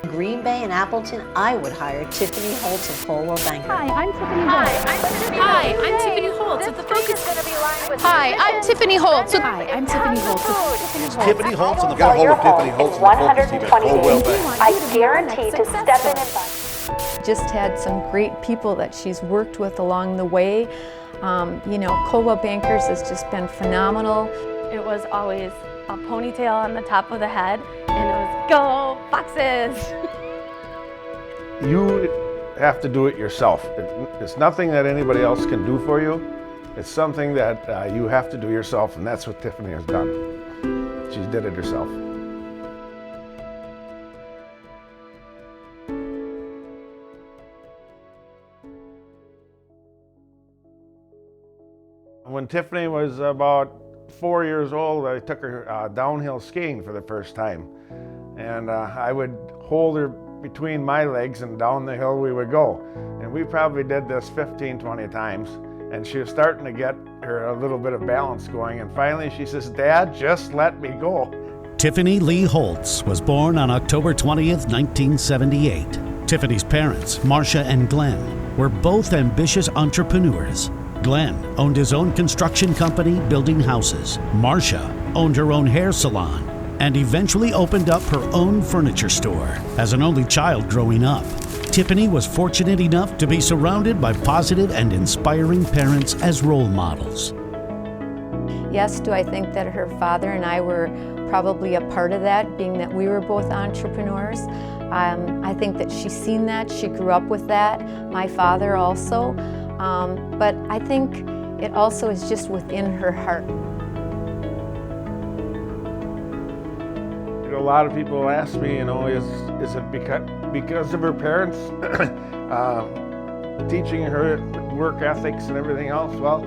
Green Bay and Appleton, I would hire Tiffany Holtz of Coldwell Banker. Hi, I'm Tiffany Holtz. Hi, I'm Tiffany Holtz with the Focus. Hi, I'm Tiffany Holtz. Hi, I'm Tiffany Holtz. Tiffany Holtz and the get a hold of Tiffany Holtz and the Focus team at Coldwell Banker. I guarantee to step in and buy. Just had some great people that she's worked with along the way. Coldwell Bankers has just been phenomenal. It was always a ponytail on the top of the head, and it was go Foxes! You have to do it yourself. It's nothing that anybody else can do for you. It's something that you have to do yourself, and that's what Tiffany has done. She did it herself. When Tiffany was about 4 years old, I took her downhill skiing for the first time. And I would hold her between my legs and down the hill we would go. And we probably did this 15, 20 times. And she was starting to get her a little bit of balance going. And finally she says, "Dad, just let me go." Tiffany Lee Holtz was born on October 20th, 1978. Tiffany's parents, Marcia and Glenn, were both ambitious entrepreneurs. Glenn owned his own construction company building houses. Marcia owned her own hair salon and eventually opened up her own furniture store. As an only child growing up, Tiffany was fortunate enough to be surrounded by positive and inspiring parents as role models. Yes, do I think that her father and I were probably a part of that, being that we were both entrepreneurs. I think that she's seen that, she grew up with that, my father also. But I think it also is just within her heart. A lot of people ask me, is it because of her parents teaching her work ethics and everything else? Well,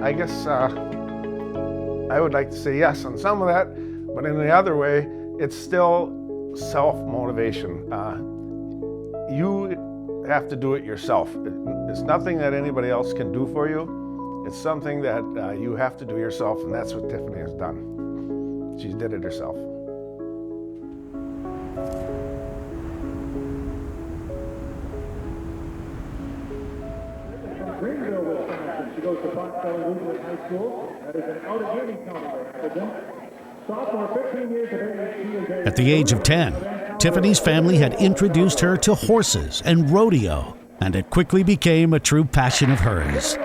I guess I would like to say yes on some of that, but in the other way, it's still self-motivation. You have to do it yourself. It's nothing that anybody else can do for you. It's something that you have to do yourself, and that's what Tiffany has done. She did it herself. Greenville, Wisconsin. She goes to Foxborough Lutheran High School. That is an Allegheny County resident. Sophomore, 15 years of age. She is At the age of 10, Tiffany's family had introduced her to horses and rodeo, and it quickly became a true passion of hers.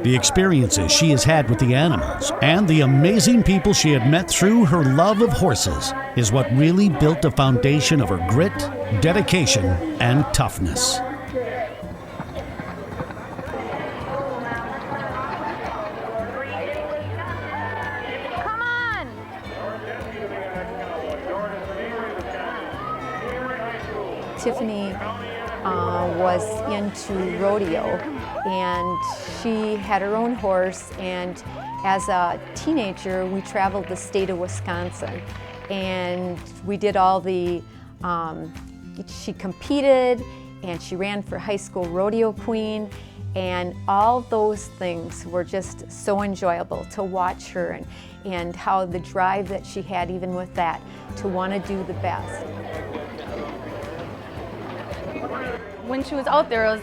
The experiences she has had with the animals and the amazing people she had met through her love of horses is what really built a foundation of her grit, dedication, and toughness. Come on! Tiffany was into rodeo, and she had her own horse, and as a teenager we traveled the state of Wisconsin, and we did all the, she competed and she ran for high school rodeo queen, and all those things were just so enjoyable to watch her, and how the drive that she had even with that to want to do the best. When she was out there,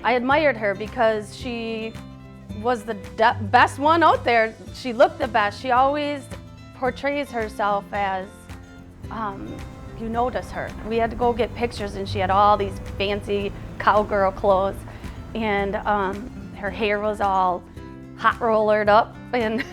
I admired her because she was the best one out there. She looked the best. She always portrays herself as, you notice her. We had to go get pictures, and she had all these fancy cowgirl clothes, and her hair was all hot rollered up, and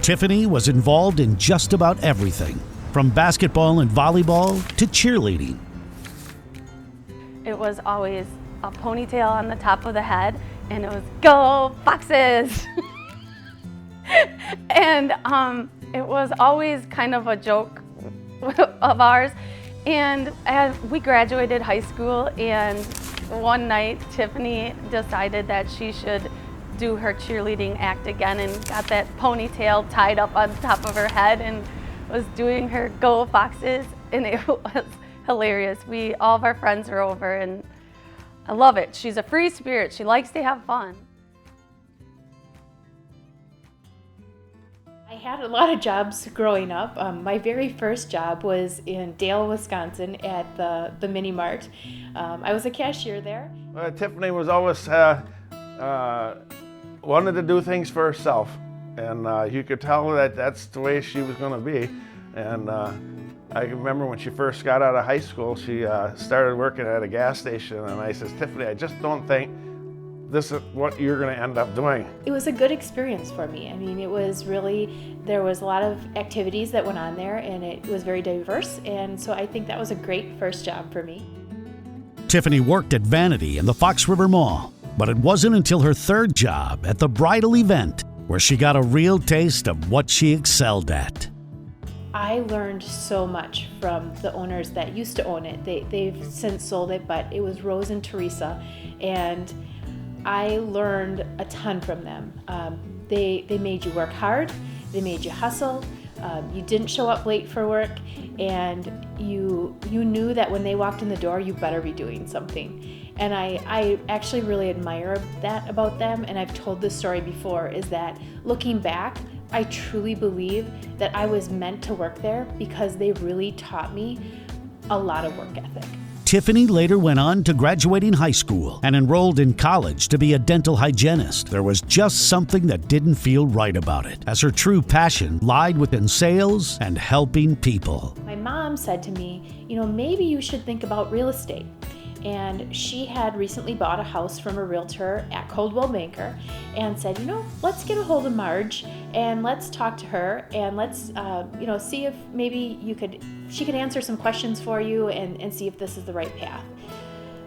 Tiffany was involved in just about everything, from basketball and volleyball to cheerleading. it was always a ponytail on the top of the head, and it was go Foxes. And it was always kind of a joke of ours. And as we graduated high school, and one night Tiffany decided that she should do her cheerleading act again, and got that ponytail tied up on top of her head and was doing her Go Foxes, and it was hilarious. All of our friends were over, and I love it. She's a free spirit. She likes to have fun. I had a lot of jobs growing up. My very first job was in Dale, Wisconsin at the Mini Mart. I was a cashier there. Tiffany was always wanted to do things for herself, and you could tell that that's the way she was going to be. And I remember when she first got out of high school, she started working at a gas station, and I says, Tiffany, I just don't think this is what you're going to end up doing. It was a good experience for me. I mean, it was really, there was a lot of activities that went on there, and it was very diverse, and so I think that was a great first job for me. Tiffany worked at Vanity in the Fox River Mall, but it wasn't until her third job at the bridal event where she got a real taste of what she excelled at. I learned so much from the owners that used to own it. They've since sold it, but it was Rose and Teresa, and I learned a ton from them. They made you work hard, they made you hustle, you didn't show up late for work, and you knew that when they walked in the door, you better be doing something. And I actually really admire that about them, and I've told this story before, is that looking back, I truly believe that I was meant to work there because they really taught me a lot of work ethic. Tiffany later went on to graduating high school and enrolled in college to be a dental hygienist. There was just something that didn't feel right about it, as her true passion lied within sales and helping people. My mom said to me, you know, maybe you should think about real estate. And she had recently bought a house from a realtor at Coldwell Banker and said, you know, let's get a hold of Marge and let's talk to her and let's, see if maybe she could answer some questions for you and see if this is the right path.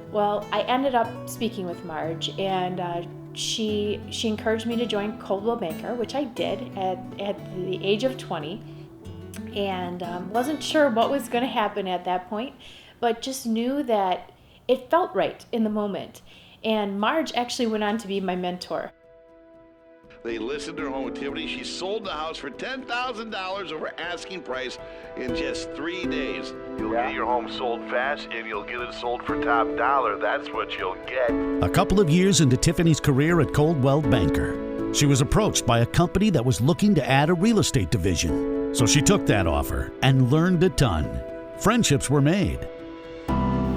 Well, I ended up speaking with Marge, and she encouraged me to join Coldwell Banker, which I did at the age of 20, and wasn't sure what was going to happen at that point, but just knew that it felt right in the moment. And Marge actually went on to be my mentor. They listed her home with Tiffany. She sold the house for $10,000 over asking price in just 3 days. You'll get your home sold fast, and you'll get it sold for top dollar. That's what you'll get. A couple of years into Tiffany's career at Coldwell Banker, she was approached by a company that was looking to add a real estate division. So she took that offer and learned a ton. Friendships were made.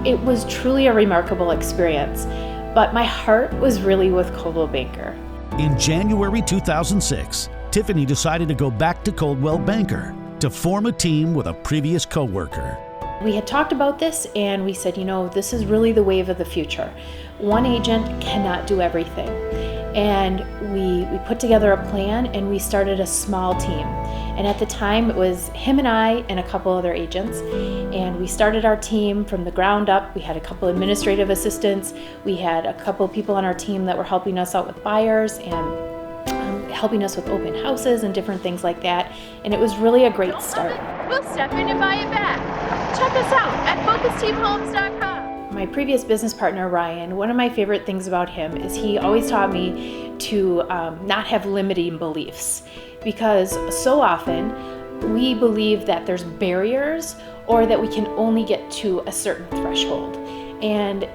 It was truly a remarkable experience, but my heart was really with Coldwell Banker. In January 2006, Tiffany decided to go back to Coldwell Banker to form a team with a previous coworker. We had talked about this, and we said, you know, this is really the wave of the future. One agent cannot do everything. And we put together a plan, and we started a small team. And at the time, it was him and I and a couple other agents. And we started our team from the ground up. We had a couple administrative assistants. We had a couple people on our team that were helping us out with buyers and helping us with open houses and different things like that. And it was really a great start. We'll step in and buy it back. Check us out at FocusTeamHomes.com. My previous business partner, Ryan, one of my favorite things about him is he always taught me to not have limiting beliefs, because so often we believe that there's barriers or that we can only get to a certain threshold. And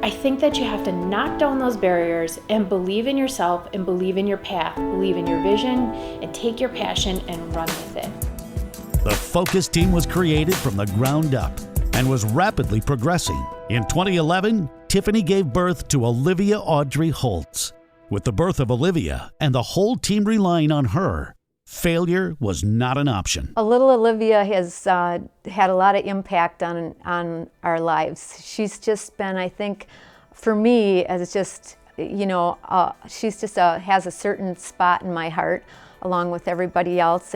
I think that you have to knock down those barriers and believe in yourself and believe in your path, believe in your vision, and take your passion and run with it. The Focus team was created from the ground up and was rapidly progressing. In 2011, Tiffany gave birth to Olivia Audrey Holtz. With the birth of Olivia and the whole team relying on her, failure was not an option. A little Olivia has had a lot of impact on our lives. She's just been, I think, for me, as just, she's just has a certain spot in my heart, along with everybody else.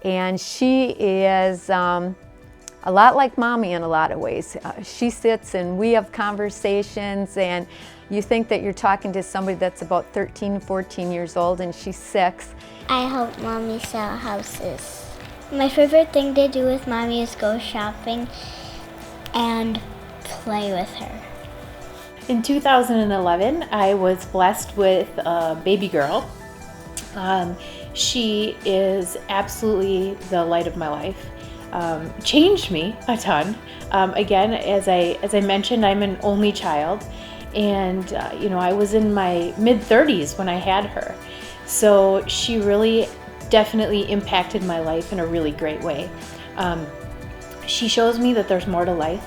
And she is a lot like Mommy in a lot of ways. She sits and we have conversations, and you think that you're talking to somebody that's about 13, 14 years old, and she's 6. I help Mommy sell houses. My favorite thing to do with Mommy is go shopping and play with her. In 2011, I was blessed with a baby girl. She is absolutely the light of my life. Changed me a ton. Again, as I mentioned, I'm an only child, And, I was in my mid-30s when I had her. So she really definitely impacted my life in a really great way. She shows me that there's more to life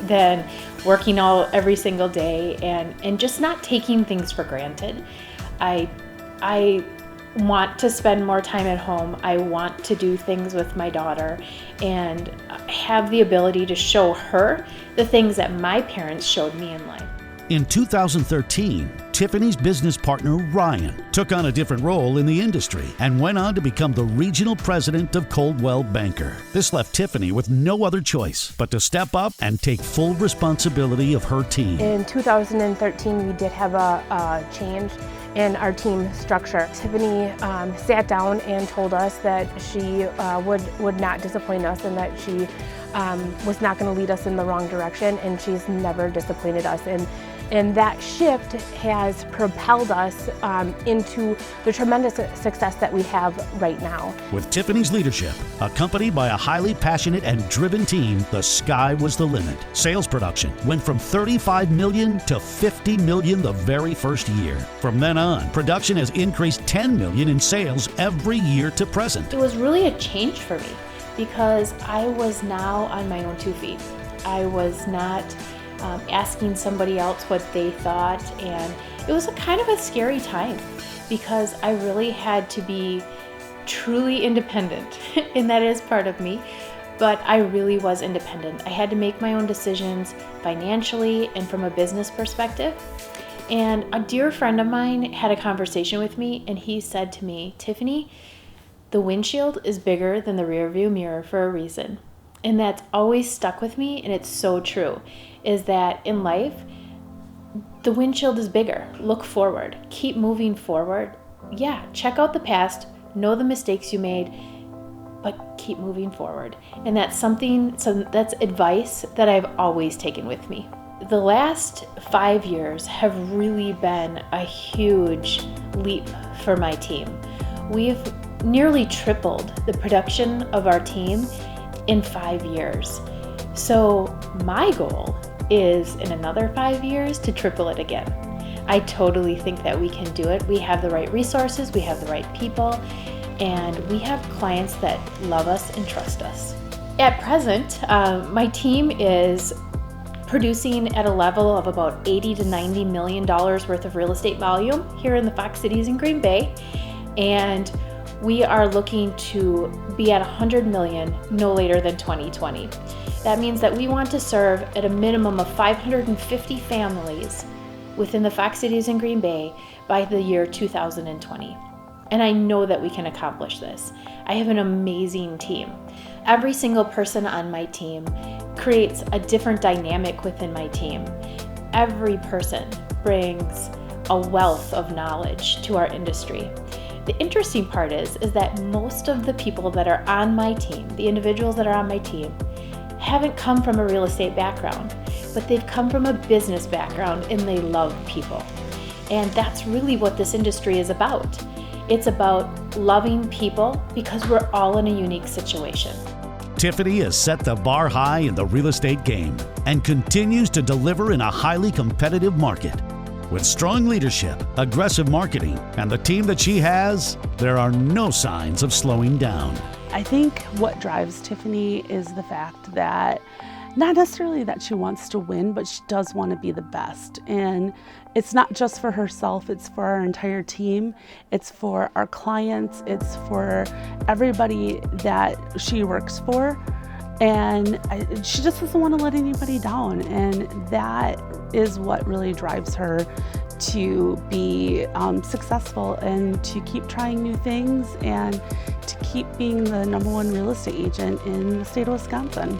than working every single day and just not taking things for granted. I want to spend more time at home. I want to do things with my daughter and have the ability to show her the things that my parents showed me in life. In 2013, Tiffany's business partner, Ryan, took on a different role in the industry and went on to become the regional president of Coldwell Banker. This left Tiffany with no other choice but to step up and take full responsibility of her team. In 2013, we did have a change in our team structure. Tiffany sat down and told us that she would not disappoint us and that she was not going to lead us in the wrong direction, and she's never disappointed us. And that shift has propelled us into the tremendous success that we have right now. With Tiffany's leadership, accompanied by a highly passionate and driven team, the sky was the limit. Sales production went from $35 million to $50 million the very first year. From then on, production has increased $10 million in sales every year to present. It was really a change for me because I was now on my own 2 feet. I was not asking somebody else what they thought, and it was a kind of a scary time because I really had to be truly independent, and that is part of me, but I really was independent. I had to make my own decisions financially and from a business perspective. And a dear friend of mine had a conversation with me, and he said to me, "Tiffany, the windshield is bigger than the rearview mirror for a reason." And that's always stuck with me, and it's so true, is that in life, the windshield is bigger. Look forward. Keep moving forward. Yeah, check out the past, know the mistakes you made, but keep moving forward. And that's that's advice that I've always taken with me. The last 5 years have really been a huge leap for my team. We've nearly tripled the production of our team in 5 years. So my goal is in another 5 years to triple it again. I totally think that we can do it. We have the right resources, we have the right people, and we have clients that love us and trust us. At present, my team is producing at a level of about $80 to $90 million worth of real estate volume here in the Fox Cities in Green Bay, and we are looking to be at 100 million no later than 2020. That means that we want to serve at a minimum of 550 families within the Fox Cities in Green Bay by the year 2020. And I know that we can accomplish this. I have an amazing team. Every single person on my team creates a different dynamic within my team. Every person brings a wealth of knowledge to our industry. The interesting part is that most of the people that are on my team, the individuals that are on my team, haven't come from a real estate background, but they've come from a business background and they love people. And that's really what this industry is about. It's about loving people because we're all in a unique situation. Tiffany has set the bar high in the real estate game and continues to deliver in a highly competitive market. With strong leadership, aggressive marketing, and the team that she has, there are no signs of slowing down. I think what drives Tiffany is the fact that not necessarily that she wants to win, but she does want to be the best. And it's not just for herself, it's for our entire team. It's for our clients. It's for everybody that she works for. And she just doesn't want to let anybody down. And that is what really drives her to be successful and to keep trying new things and to keep being the #1 real estate agent in the state of Wisconsin.